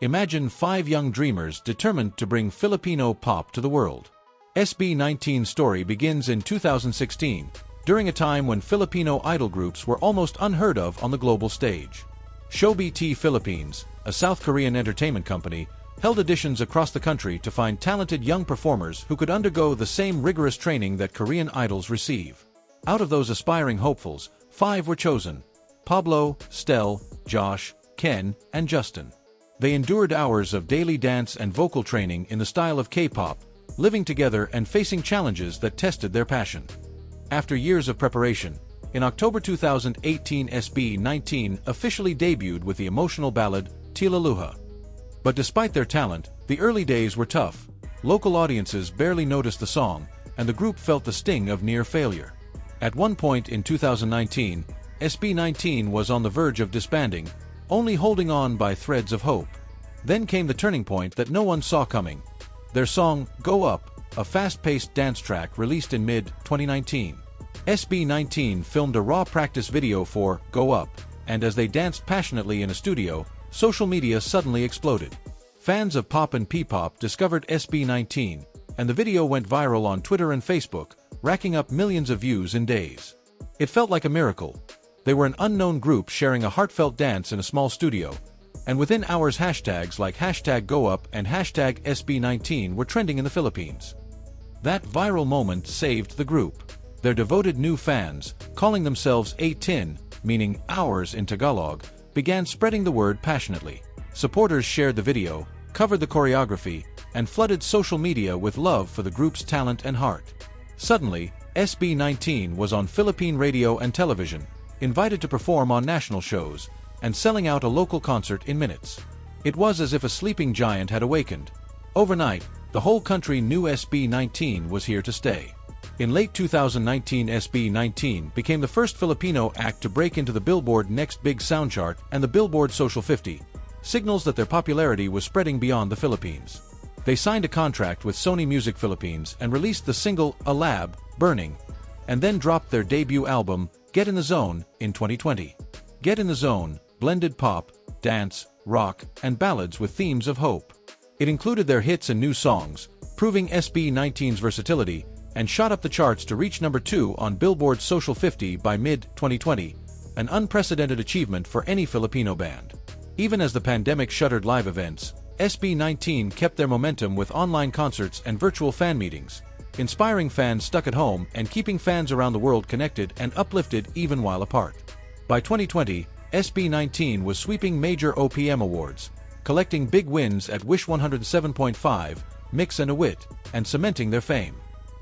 Imagine 5 young dreamers determined to bring Filipino pop to the world. SB19's story begins in 2016, during a time when Filipino idol groups were almost unheard of on the global stage. SB19 Philippines, a South Korean entertainment company, held auditions across the country to find talented young performers who could undergo the same rigorous training that Korean idols receive. Out of those aspiring hopefuls, 5 were chosen: Pablo, Stel, Josh, Ken, and Justin. They endured hours of daily dance and vocal training in the style of K-pop, living together and facing challenges that tested their passion. After years of preparation, in October 2018 SB19 officially debuted with the emotional ballad, Tila Luha. But despite their talent, the early days were tough. Local audiences barely noticed the song, and the group felt the sting of near failure. At one point in 2019, SB19 was on the verge of disbanding, only holding on by threads of hope. Then came the turning point that no one saw coming. Their song, Go Up, a fast-paced dance track released in mid-2019. SB19 filmed a raw practice video for Go Up, and as they danced passionately in a studio, social media suddenly exploded. Fans of pop and P-pop discovered SB19, and the video went viral on Twitter and Facebook, racking up millions of views in days. It felt like a miracle. They were an unknown group sharing a heartfelt dance in a small studio, and within hours hashtags like #GoUp and #SB19 were trending in the Philippines. That viral moment saved the group. Their devoted new fans, calling themselves A-Tin, meaning hours in Tagalog, began spreading the word passionately. Supporters shared the video, covered the choreography, and flooded social media with love for the group's talent and heart. Suddenly, SB19 was on Philippine radio and television, invited to perform on national shows, and selling out a local concert in minutes. It was as if a sleeping giant had awakened. Overnight, the whole country knew SB19 was here to stay. In late 2019, SB19 became the first Filipino act to break into the Billboard Next Big Sound chart and the Billboard Social 50, signals that their popularity was spreading beyond the Philippines. They signed a contract with Sony Music Philippines and released the single A Lab, Burning, and then dropped their debut album, Get in the Zone, in 2020. Get in the Zone blended pop, dance, rock, and ballads with themes of hope. It included their hits and new songs, proving SB19's versatility, and shot up the charts to reach number 2 on Billboard's Social 50 by mid-2020, an unprecedented achievement for any Filipino band. Even as the pandemic shuttered live events, SB19 kept their momentum with online concerts and virtual fan meetings, inspiring fans stuck at home and keeping fans around the world connected and uplifted even while apart. By 2020, SB19 was sweeping major OPM awards, collecting big wins at Wish 107.5, Mix and a Wit, and cementing their fame.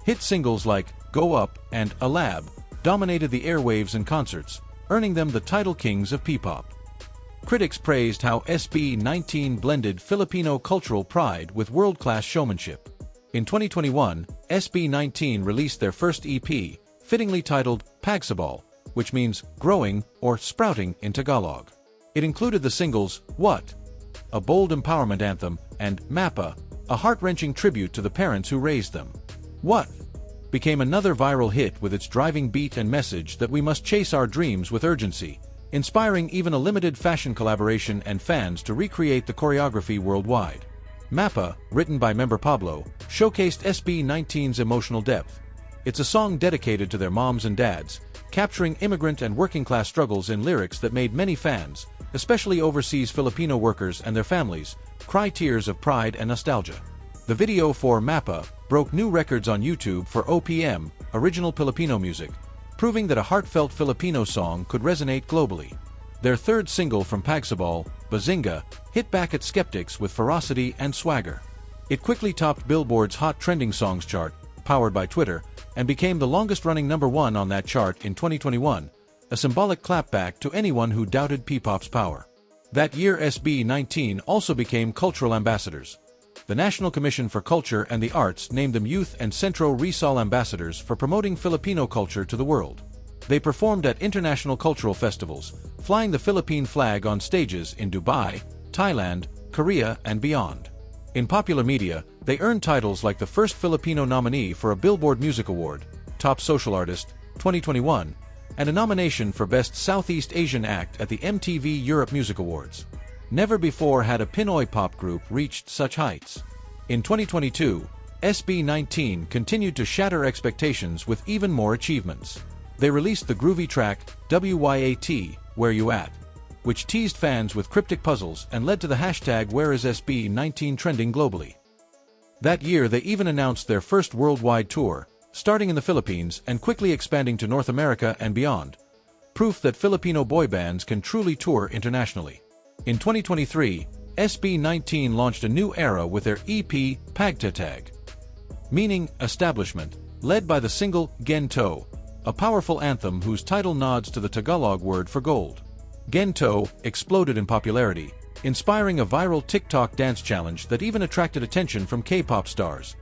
Hit singles like Go Up and A Lab dominated the airwaves and concerts, earning them the title kings of P-pop. Critics praised how SB19 blended Filipino cultural pride with world-class showmanship. In 2021, SB19 released their first EP, fittingly titled Pagsabal, which means growing or sprouting in Tagalog. It included the singles What?, a bold empowerment anthem, and Mapa, a heart-wrenching tribute to the parents who raised them. What? Became another viral hit with its driving beat and message that we must chase our dreams with urgency, inspiring even a limited fashion collaboration and fans to recreate the choreography worldwide. Mapa, written by member Pablo, showcased SB19's emotional depth. It's a song dedicated to their moms and dads, capturing immigrant and working-class struggles in lyrics that made many fans, especially overseas Filipino workers and their families, cry tears of pride and nostalgia. The video for Mapa broke new records on YouTube for OPM, original Filipino music, proving that a heartfelt Filipino song could resonate globally. Their third single from Pagsabal, Bazinga, hit back at skeptics with ferocity and swagger. It quickly topped Billboard's Hot Trending Songs chart, powered by Twitter, and became the longest-running number 1 on that chart in 2021, a symbolic clapback to anyone who doubted P-pop's power. That year, SB19 also became cultural ambassadors. The National Commission for Culture and the Arts named them Youth and Centro Rizal ambassadors for promoting Filipino culture to the world. They performed at international cultural festivals, flying the Philippine flag on stages in Dubai, Thailand, Korea, and beyond. In popular media, they earned titles like the first Filipino nominee for a Billboard Music Award, Top Social Artist, 2021, and a nomination for Best Southeast Asian Act at the MTV Europe Music Awards. Never before had a Pinoy pop group reached such heights. In 2022, SB19 continued to shatter expectations with even more achievements. They released the groovy track, WYAT, Where You At, which teased fans with cryptic puzzles and led to the hashtag WhereIsSB19 trending globally. That year they even announced their first worldwide tour, starting in the Philippines and quickly expanding to North America and beyond, proof that Filipino boy bands can truly tour internationally. In 2023, SB19 launched a new era with their EP, Pagtatag, meaning establishment, led by the single Gento, a powerful anthem whose title nods to the Tagalog word for gold. Gento exploded in popularity, inspiring a viral TikTok dance challenge that even attracted attention from K-pop stars.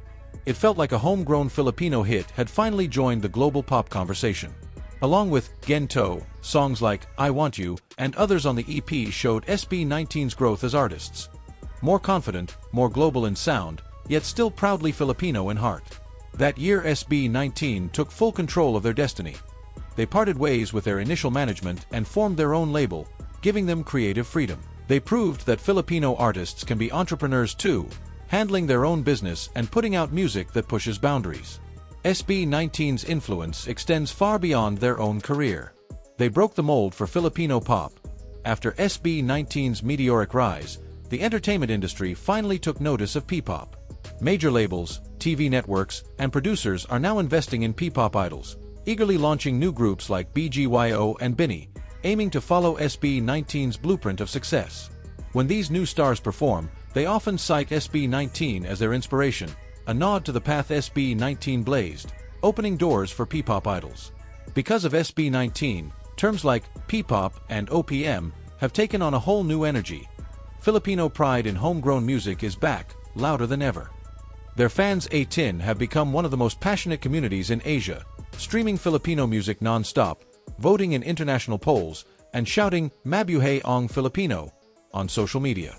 It felt like a homegrown Filipino hit had finally joined the global pop conversation. Along with Gento, songs like I Want You and others on the EP showed SB19's growth as artists. More confident, more global in sound, yet still proudly Filipino in heart. That year SB19 took full control of their destiny. They parted ways with their initial management and formed their own label, giving them creative freedom. They proved that Filipino artists can be entrepreneurs too, handling their own business and putting out music that pushes boundaries. SB19's influence extends far beyond their own career. They broke the mold for Filipino pop. After SB19's meteoric rise, the entertainment industry finally took notice of P-pop. Major labels, TV networks, and producers are now investing in P-pop idols, eagerly launching new groups like BGYO and BINI, aiming to follow SB19's blueprint of success. When these new stars perform, they often cite SB19 as their inspiration, a nod to the path SB19 blazed, opening doors for P-pop idols. Because of SB19, terms like P-pop and OPM have taken on a whole new energy. Filipino pride in homegrown music is back, louder than ever. Their fans 18 have become one of the most passionate communities in Asia, streaming Filipino music non-stop, voting in international polls, and shouting Mabuhay ang Filipino on social media.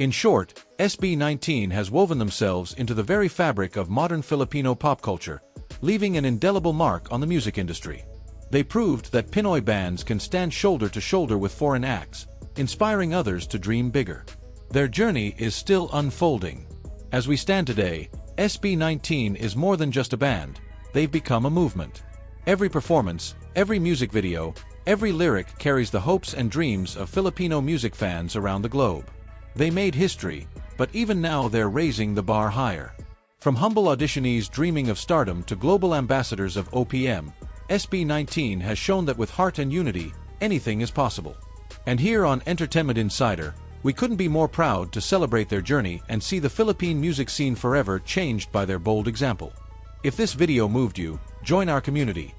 In short, SB19 has woven themselves into the very fabric of modern Filipino pop culture, leaving an indelible mark on the music industry. They proved that Pinoy bands can stand shoulder to shoulder with foreign acts, inspiring others to dream bigger. Their journey is still unfolding. As we stand today, SB19 is more than just a band, they've become a movement. Every performance, every music video, every lyric carries the hopes and dreams of Filipino music fans around the globe. They made history, but even now they're raising the bar higher. From humble auditionees dreaming of stardom to global ambassadors of OPM, SB19 has shown that with heart and unity, anything is possible. And here on Entertainment Insider, we couldn't be more proud to celebrate their journey and see the Philippine music scene forever changed by their bold example. If this video moved you, join our community.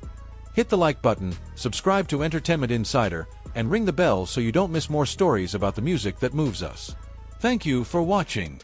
Hit the like button, subscribe to Entertainment Insider, and ring the bell so you don't miss more stories about the music that moves us. Thank you for watching.